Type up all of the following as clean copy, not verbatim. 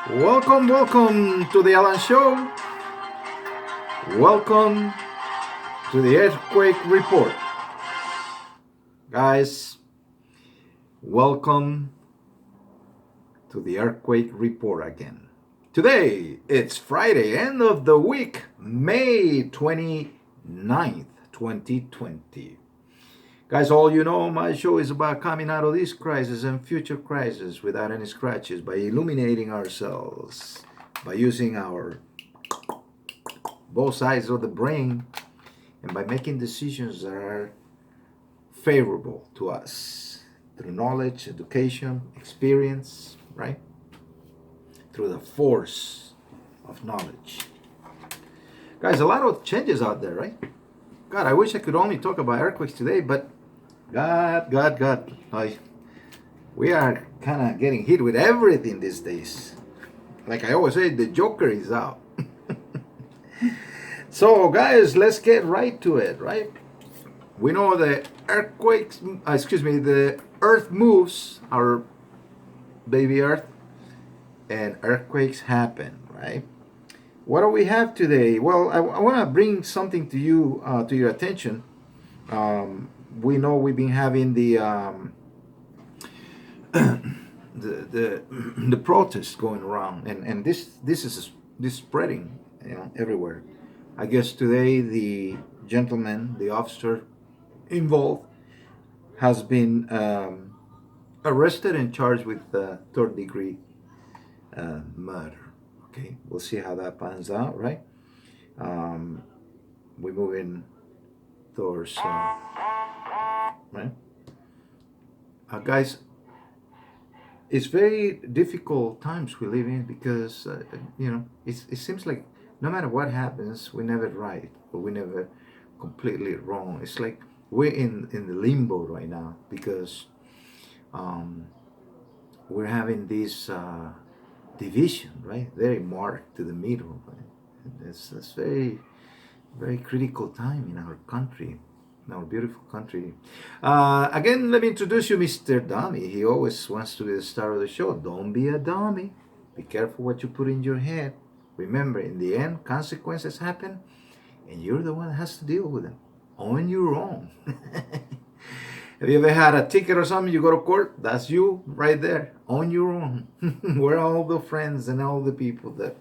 Welcome to the Alan Show. Welcome to the Earthquake Report. Guys, welcome to the Earthquake Report again. Today, it's Friday, end of the week, May 29th, 2020. Guys, all you know, my show is about coming out of this crisis and future crises without any scratches by illuminating ourselves, by using our both sides of the brain, and by making decisions that are favorable to us through knowledge, education, experience, right? Through the force of knowledge. Guys, a lot of changes out there, right? God, I wish I could only talk about earthquakes today, but God, like we are kind of getting hit with everything these days. Like I always say, the Joker is out. So, guys, let's get right to it, right? We know the the Earth moves, our baby Earth, and earthquakes happen, right? What do we have today? Well, I want to bring something to you, to your attention. We know we've been having the the protests going around, and this spreading, everywhere. I guess today the gentleman, the officer involved, has been arrested and charged with third degree murder. Okay, we'll see how that pans out, right? We're moving towards right. Guys, it's very difficult times we live in because it seems like no matter what happens, we're never right or we're never completely wrong. It's like we're in the limbo right now because we're having this division, right? Very marked to the middle. Right? It's very critical time in our country, in our beautiful country. Again, let me introduce you, Mr. Dummy. He always wants to be the star of the show. Don't be a dummy. Be careful what you put in your head. Remember, in the end, consequences happen, and you're the one that has to deal with them on your own. Have you ever had a ticket or something? You go to court? That's you right there, on your own. Where are all the friends and all the people that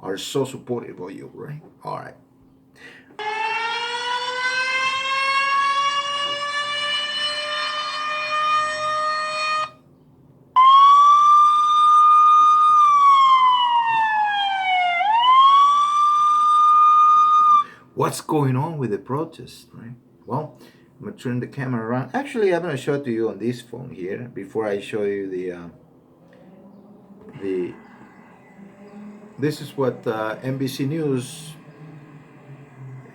are so supportive of you, right? All right. What's going on with the protest, right? Well, I'm gonna turn the camera around. Actually, I'm gonna show it to you on this phone here before I show you the. This is what NBC News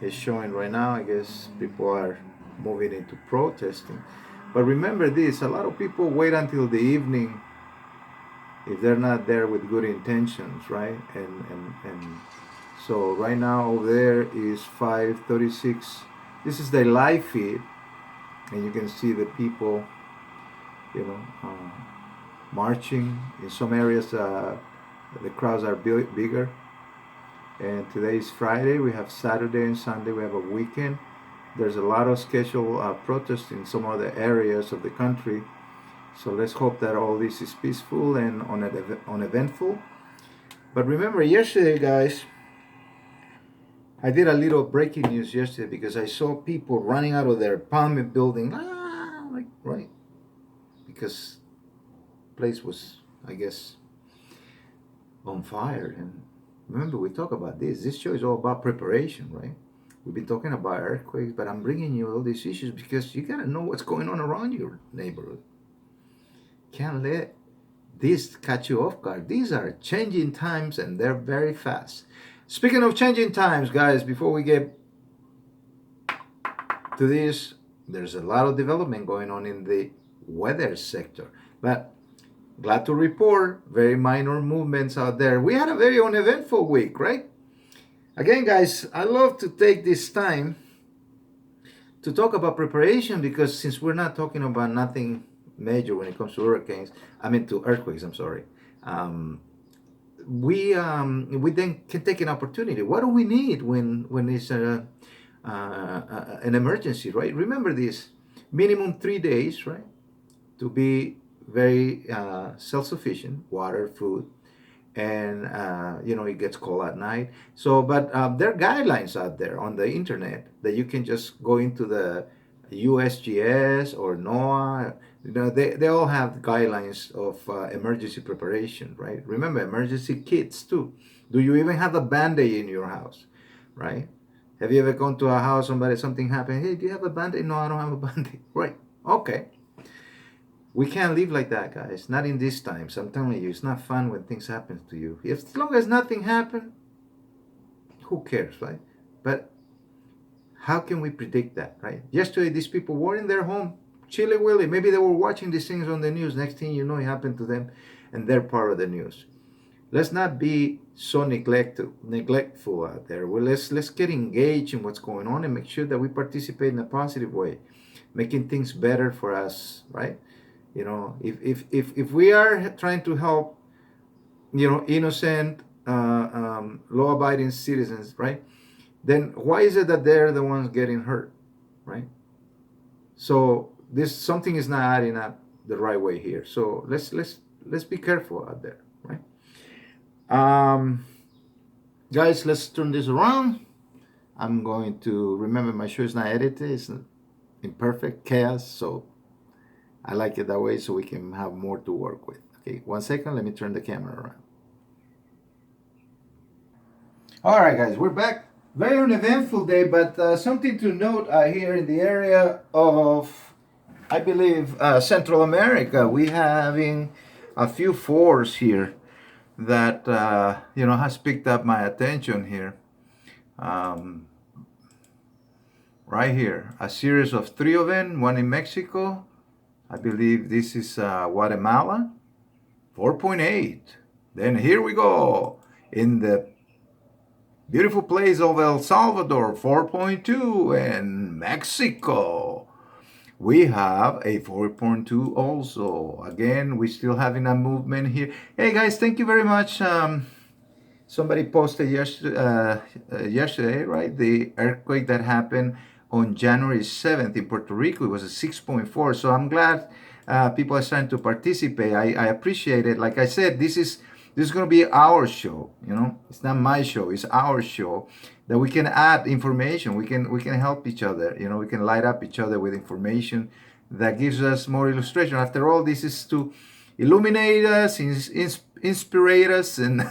is showing right now. I guess people are moving into protesting, but remember this: a lot of people wait until the evening if they're not there with good intentions, right? And so right now over there is 5:36. This is the live feed, and you can see the people, marching. In some areas, the crowds are bigger. And today is Friday. We have Saturday and Sunday. We have a weekend. There's a lot of scheduled protests in some other areas of the country. So let's hope that all this is peaceful and uneventful. But remember, yesterday, guys, I did a little breaking news yesterday because I saw people running out of their apartment building, right? Because the place was, I guess, on fire. And remember, we talk about this. This show is all about preparation, right? We've been talking about earthquakes, but I'm bringing you all these issues because you gotta know what's going on around your neighborhood. Can't let this catch you off guard. These are changing times and they're very fast. Speaking of changing times, guys, before we get to this, there's a lot of development going on in the weather sector. But glad to report very minor movements out there. We had a very uneventful week, right? Again, guys, I love to take this time to talk about preparation because since we're not talking about nothing major when it comes to hurricanes, to earthquakes, I'm sorry. we then can take an opportunity. What do we need when it's an emergency, right? Remember this: minimum 3 days, right, to be very self-sufficient, water, food, and it gets cold at night. So, but there are guidelines out there on the internet that you can just go into the USGS or NOAA. They all have guidelines of emergency preparation, right? Remember, emergency kits too. Do you even have a band-aid in your house, right? Have you ever gone to a house, something happened? Hey, do you have a band-aid? No, I don't have a band-aid. Right. Okay. We can't live like that, guys. Not in these times. I'm telling you, it's not fun when things happen to you. If, as long as nothing happened, who cares, right? But how can we predict that, right? Yesterday, these people were in their home, chilly willy. Maybe they were watching these things on the news. Next thing you know, it happened to them, and they're part of the news. Let's not be so neglectful out there. Well, let's get engaged in what's going on and make sure that we participate in a positive way, making things better for us, right? If we are trying to help, innocent, law-abiding citizens, right? Then why is it that they're the ones getting hurt, right? So this something is not adding up the right way here. So let's be careful out there, right? Guys, let's turn this around. I'm going to remember my show is not edited, it's imperfect chaos, so I like it that way so we can have more to work with. Okay, 1 second, let me turn the camera around. All right, guys, we're back. Very uneventful day, but something to note here in the area of, I believe, Central America. We having a few fours here that has picked up my attention here. Right here, a series of 3 of them, one in Mexico. I believe this is Guatemala, 4.8. Then here we go in the beautiful place of El Salvador, 4.2, and Mexico. We have a 4.2 also. Again, we're still having a movement here. Hey guys, thank you very much. Somebody posted yesterday, right? The earthquake that happened on January 7th in Puerto Rico. It was a 6.4. So I'm glad people are starting to participate. I appreciate it. Like I said, this is going to be our show. It's not my show. It's our show that we can add information. We can help each other. We can light up each other with information that gives us more illustration. After all, this is to illuminate us, inspire us, and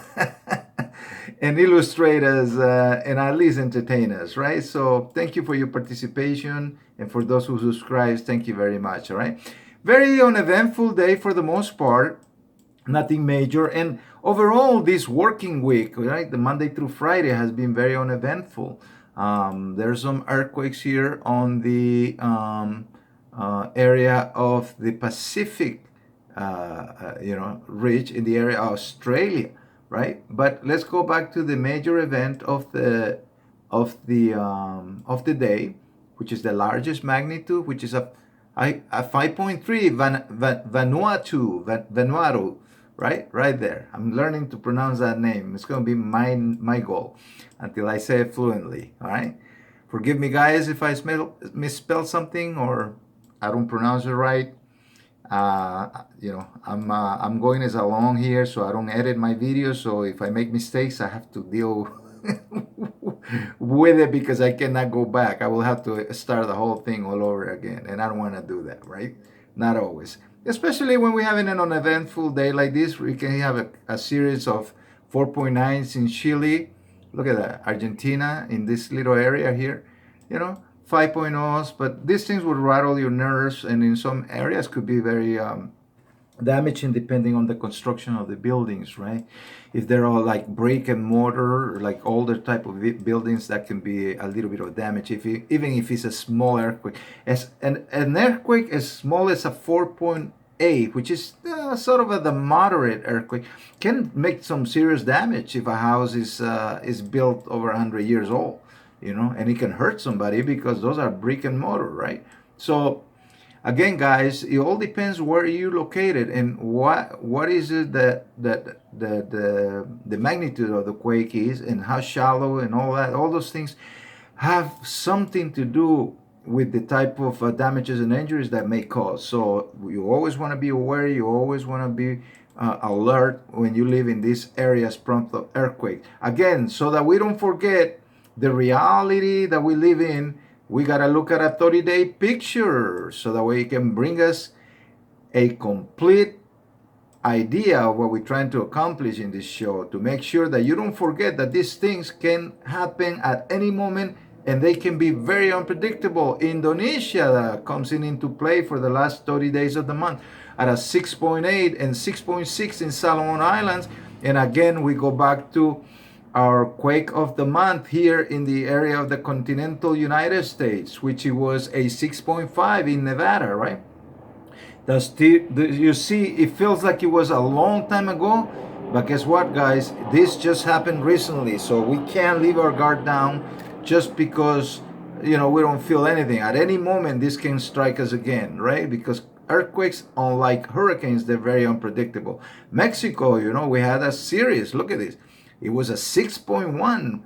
and illustrate us, and at least entertain us, right? So thank you for your participation, and for those who subscribe, thank you very much. All right, very uneventful day for the most part. Nothing major, and overall this working week, right, the Monday through Friday, has been very uneventful. There's some earthquakes here on the area of the Pacific ridge in the area of Australia, right? But let's go back to the major event of the day, which is the largest magnitude, which is a 5.3 Vanuatu, right there. I'm learning to pronounce that name. It's going to be my goal until I say it fluently. All right. Forgive me, guys, if I misspell something or I don't pronounce it right. I'm going as along here, so I don't edit my videos. So if I make mistakes, I have to deal with it because I cannot go back. I will have to start the whole thing all over again, and I don't want to do that, right? Not always. Especially when we're having an uneventful day like this, we can have a series of 4.9s in Chile. Look at that, Argentina in this little area here, 5.0s, but these things would rattle your nerves, and in some areas could be very damaging depending on the construction of the buildings, right? If they're all like brick and mortar, like older type of buildings, that can be a little bit of damage, even if it's a small earthquake. As an earthquake as small as a 4.8, which is sort of the moderate earthquake, can make some serious damage if a house is built over 100 years old, and it can hurt somebody because those are brick and mortar, right? So Again, guys, it all depends where you're located and what is it that the magnitude of the quake is and how shallow and all that. All those things have something to do with the type of damages and injuries that may cause. So you always want to be aware. You always want to be alert when you live in these areas prone to earthquake. Again, so that we don't forget the reality that we live in. We got to look at a 30-day picture so that way it can bring us a complete idea of what we're trying to accomplish in this show, to make sure that you don't forget that these things can happen at any moment and they can be very unpredictable. Indonesia comes into play for the last 30 days of the month at a 6.8 and 6.6 in Solomon Islands. And again, we go back to our quake of the month here in the area of the continental United States, which it was a 6.5 in Nevada, right? You see, it feels like it was a long time ago, but guess what, guys? This just happened recently, so we can't leave our guard down just because, we don't feel anything. At any moment, this can strike us again, right? Because earthquakes, unlike hurricanes, they're very unpredictable. Mexico, we had a series. Look at this. It was a 6.1,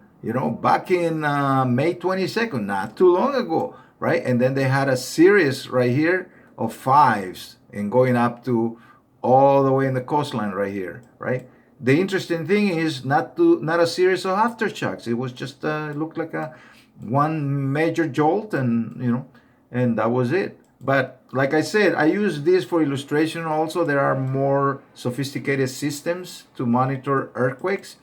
back in May 22nd, not too long ago, right? And then they had a series right here of 5s and going up to all the way in the coastline right here, right? The interesting thing is not a series of aftershocks. It was just looked like one major jolt, and and that was it. But like I said, I use this for illustration also. There are more sophisticated systems to monitor earthquakes.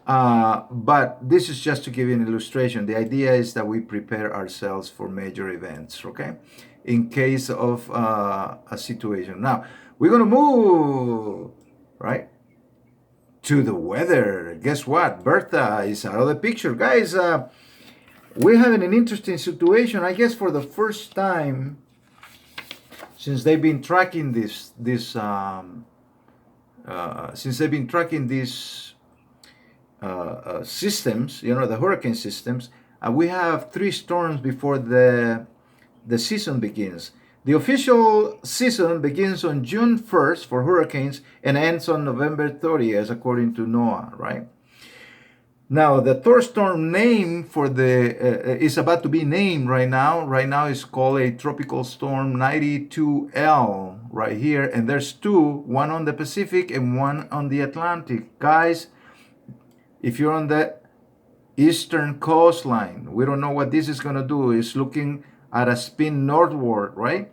But this is just to give you an illustration. The idea is that we prepare ourselves for major events, okay? In case of a situation. Now, we're going to move, right, to the weather. Guess what? Bertha is out of the picture. Guys, we're having an interesting situation. I guess for the first time since they've been tracking systems, the hurricane systems, we have 3 storms before the season begins. The official season begins on June 1st for hurricanes and ends on November 30th, according to NOAA, right? Now, the third storm name for is about to be named right now. Right now, it's called a Tropical Storm 92L right here, and there's 2, one on the Pacific and one on the Atlantic. Guys, if you're on the eastern coastline, we don't know what this is going to do. It's looking at a spin northward, right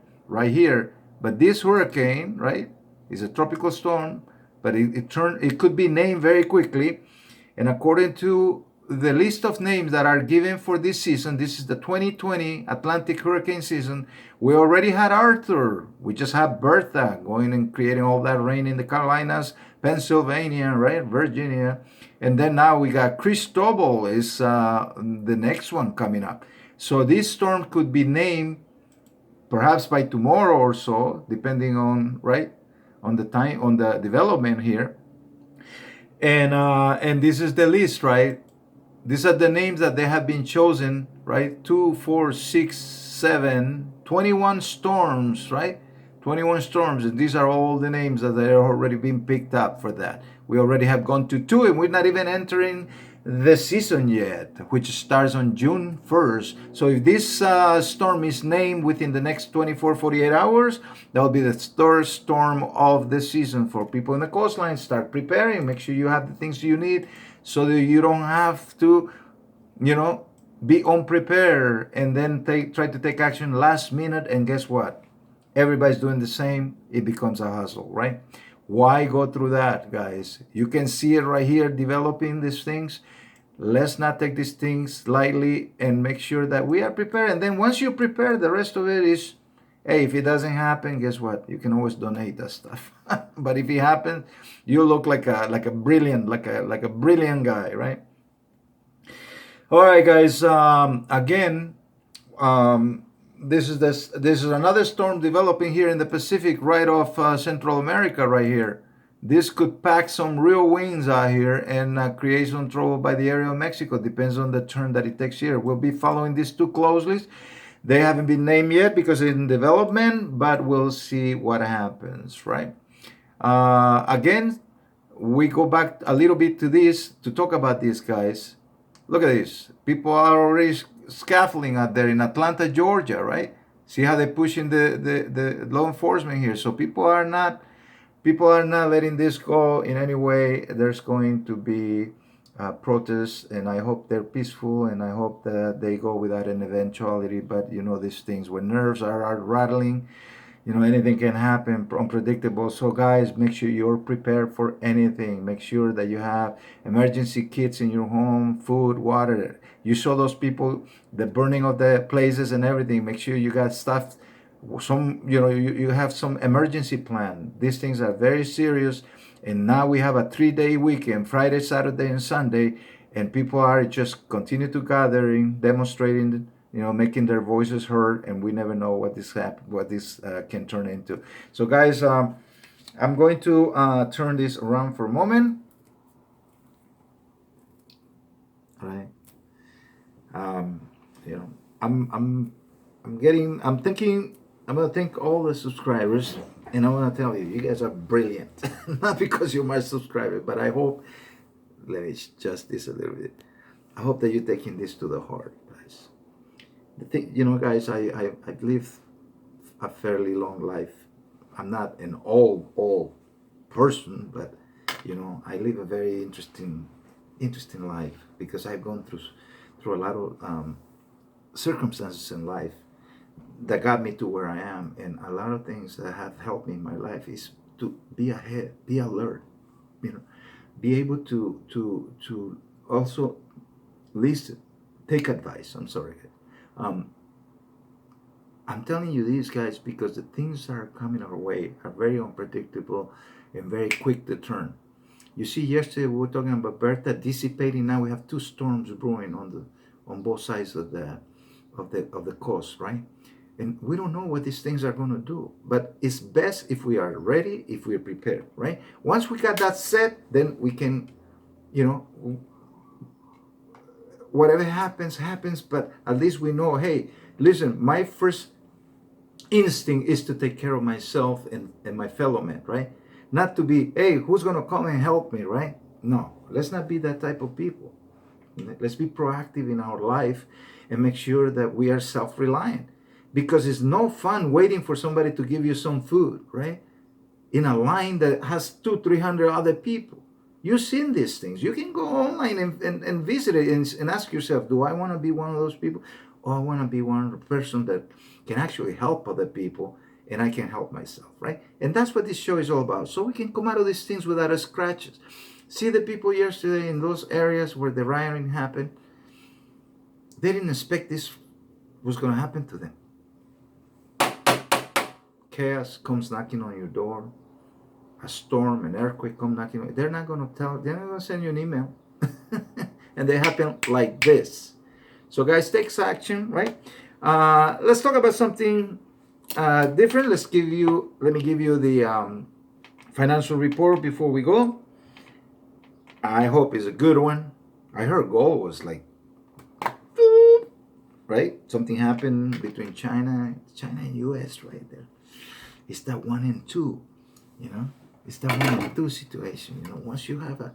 here. But this hurricane, right, is a tropical storm, but it could be named very quickly. And according to the list of names that are given for this season, this is the 2020 Atlantic hurricane season. We already had Arthur. We just have Bertha going and creating all that rain in the Carolinas, Pennsylvania, right, Virginia. And then now we got Cristobal is the next one coming up. So this storm could be named perhaps by tomorrow or so, depending on the time, on the development here. And this is the list, right? These are the names that they have been chosen, right? 2, 4, 6, 7, 21 storms, right? 21 storms, and these are all the names that are already been picked up for that. We already have gone to 2, and we're not even entering the season yet, which starts on June 1st. So if this storm is named within the next 24, 48 hours, that will be the third storm of the season. For people in the coastline, start preparing. Make sure you have the things you need so that you don't have to, be unprepared and then try to take action last minute. And guess what? Everybody's doing the same. It becomes a hassle, right? Why go through that, guys? You can see it right here developing these things. Let's not take these things lightly and make sure that we are prepared. And then once you prepare, the rest of it is, hey, if it doesn't happen, guess what? You can always donate that stuff. But if it happens, you look like a brilliant guy, right? All right, guys. Again, this is another storm developing here in the Pacific, right off Central America, right here. This could pack some real winds out here and create some trouble by the area of Mexico. Depends on the turn that it takes here. We'll be following these 2 closely. They haven't been named yet because it's in development, but we'll see what happens, right? Again, we go back a little bit to this to talk about these guys. Look at this. People are already scaffolding out there in Atlanta, Georgia, right? See how they're pushing the law enforcement here. So people are not letting this go in any way. There's going to be protests, and I hope they're peaceful, and I hope that they go without an eventuality. But you know these things when nerves are rattling, anything can happen, unpredictable. So guys, make sure you're prepared for anything. Make sure that you have emergency kits in your home, food, water. You saw those people, the burning of the places and everything. Make sure you got stuff, you have some emergency plan. These things are very serious. And now we have a 3-day weekend, Friday, Saturday, and Sunday, and people are just continue to gathering, demonstrating, making their voices heard, and we never know what this can turn into. So, guys, I'm going to turn this around for a moment. All right. I'm thinking. I'm gonna thank all the subscribers, and I want to tell you, you guys are brilliant. Not because you're my subscriber, but I hope. Let me adjust this a little bit. I hope that you're taking this to the heart, guys. The thing, guys, I've lived a fairly long life. I'm not an old person, but I live a very interesting life because I've gone through a lot of circumstances in life that got me to where I am, and a lot of things that have helped me in my life is to be ahead, be alert, be able to also listen, take advice. I'm sorry. I'm telling you these, guys, because the things that are coming our way are very unpredictable and very quick to turn. You see, yesterday we were talking about Bertha dissipating. Now we have 2 storms brewing on both sides of the coast, right? And we don't know what these things are going to do. But it's best if we are ready, if we're prepared, right? Once we got that set, then we can, whatever happens, but at least we know, hey, listen, my first instinct is to take care of myself and my fellow man, right? Not to be, hey, who's going to come and help me, right? No, let's not be that type of people. Let's be proactive in our life and make sure that we are self-reliant. Because it's no fun waiting for somebody to give you some food, right? In a line that has 200-300 other people. You've seen these things. You can go online and visit it and ask yourself, do I want to be one of those people? Or I want to be one person that can actually help other people and I can help myself, right? And that's what this show is all about. So we can come out of these things without scratches. See the people yesterday in those areas where the rioting happened? They didn't expect this was going to happen to them. Chaos comes knocking on your door. A storm, an earthquake come knocking on. They're not going to send you an email. And they happen like this. So guys, take action, right? Let's talk about something different. Let me give you the financial report before we go. I hope it's a good one. I heard gold was like, right? Something happened between China and US right there. It's that 1 and 2, It's that 1 and 2 situation. Once you have a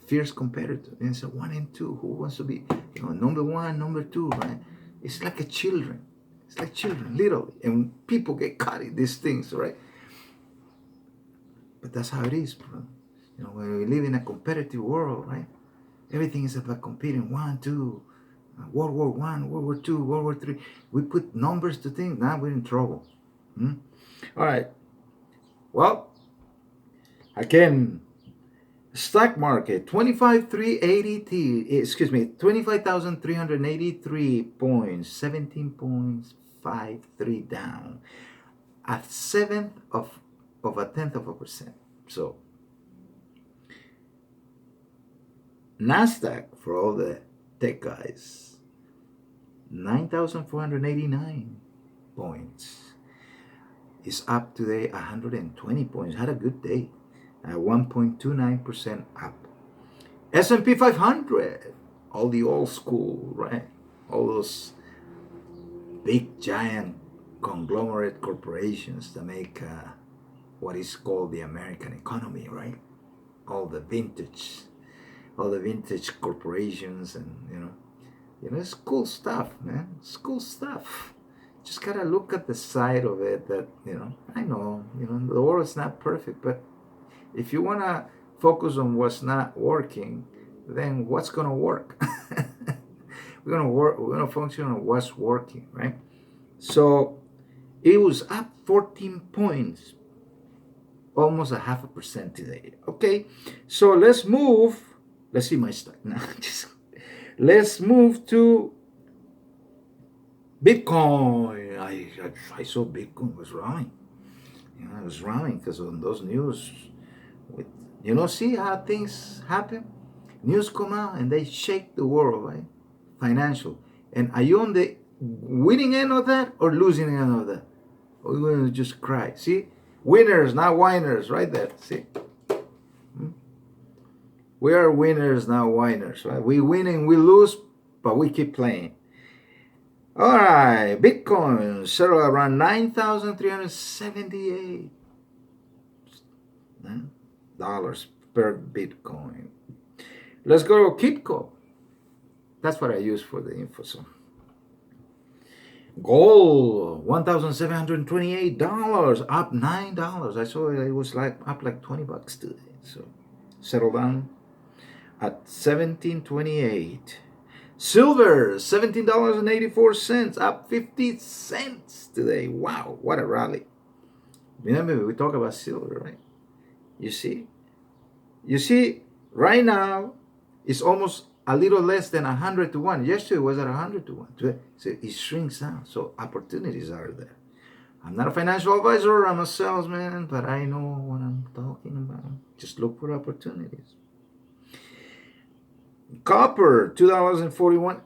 fierce competitor, and it's a 1 and 2. Who wants to be, number 1, number 2, right? It's like children. It's like children, literally. And people get caught in these things, right? But that's how it is, bro. When we live in a competitive world, right? Everything is about competing. 1, 2, World War I, World War II, World War III. We put numbers to things. Now we're in trouble. All right. Well, again, stock market 25,383 points, 17.53 down, a 0.7%. So Nasdaq, for all the tech guys, 9,489 points. Is up today 120 points. Had a good day. 1.29% up. S&P 500. All the old school, right? All those big giant conglomerate corporations that make what is called the American economy, right? All the vintage corporations, and it's cool stuff, man. It's cool stuff. Just gotta look at the side of it that, I know, the world is not perfect, but if you wanna focus on what's not working, then what's gonna work? We're gonna function on what's working, right? So it was up 14 points, almost a 0.5% today. Okay, so let's move. Let's see my stock now. Let's move to Bitcoin. I saw Bitcoin was running. It was running because on those news, with see how things happen. News come out and they shake the world, right? Financial. And are you on the winning end of that or losing end of that? Or you're going to just cry? See, winners, not whiners, right there. See, we are winners, not whiners, right? We win and we lose, but we keep playing. All right, Bitcoin settled around $9,378 per Bitcoin. Let's go to Kitco. That's what I use for the info. So gold, $1,728, up $9. I saw it was like up like $20 today. So settled down at 1728. Silver, $17.84, up 50 cents today. Wow, what a rally. Remember, we talk about silver, right? You see, right now, it's almost a little less than 100 to 1. Yesterday it was at 100 to 1. Today, so it shrinks down. So opportunities are there. I'm not a financial advisor, I'm a salesman, but I know what I'm talking about. Just look for opportunities. Copper, $2.41.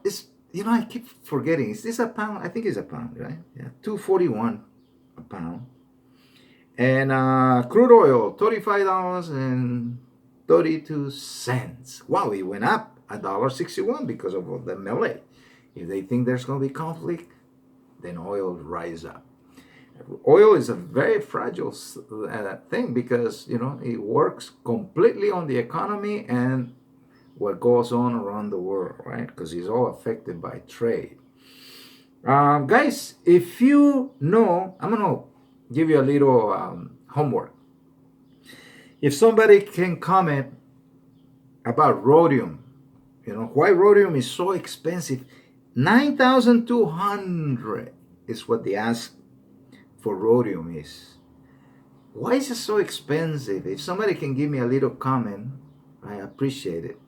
I keep forgetting. Is this a pound? I think it's a pound, right? Yeah, $2.41 a pound. And crude oil, $35.32. Wow, it went up $1.61 because of the melee. If they think there's going to be conflict, then oil rise up. Oil is a very fragile thing because, it works completely on the economy and what goes on around the world, right? Because it's all affected by trade. Guys, if you know, I'm going to give you a little homework. If somebody can comment about rhodium, why rhodium is so expensive. $9,200 is what the ask for rhodium is. Why is it so expensive? If somebody can give me a little comment, I appreciate it.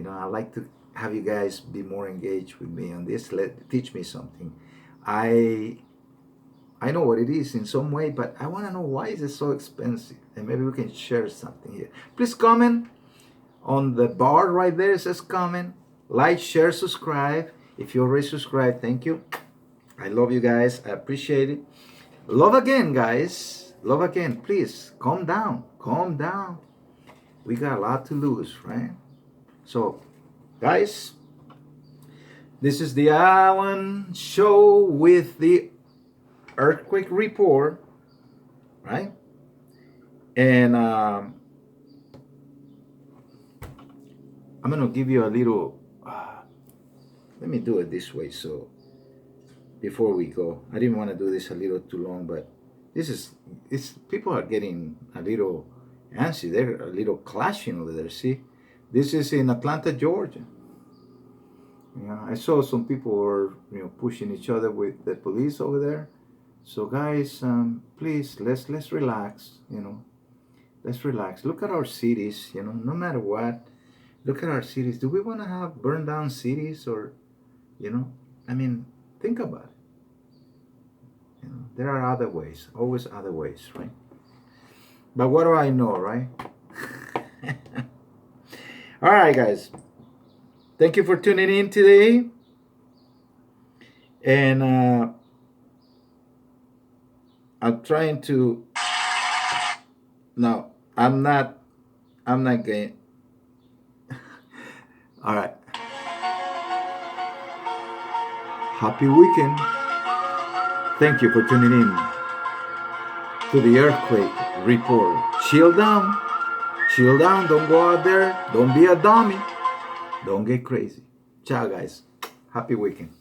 I like to have you guys be more engaged with me on this. Teach me something. I know what it is in some way, but I want to know why is it so expensive, and maybe we can share something here. Please comment on the bar right there. It says comment, like, share, subscribe. If you already subscribed, thank you. I love you guys. I appreciate it. Love again, guys. Love again. Please calm down. Calm down. We got a lot to lose, right? So, guys, this is the Alan Show with the earthquake report, right? And I'm gonna give you a little. Let me do it this way. So before we go, I didn't want to do this a little too long, but it's people are getting a little antsy. They're a little clashing over there. See, this is in Atlanta, Georgia. I saw some people were pushing each other with the police over there. So guys, please let's relax. Let's relax. Look at our cities. No matter what, look at our cities. Do we want to have burned down cities or, think about it. There are other ways. Always other ways, right? But what do I know, right? All right, guys. Thank you for tuning in today. And I'm trying to. No, I'm not going. All right. Happy weekend. Thank you for tuning in to the earthquake report. Chill down. Chill down. Don't go out there. Don't be a dummy. Don't get crazy. Ciao, guys. Happy weekend.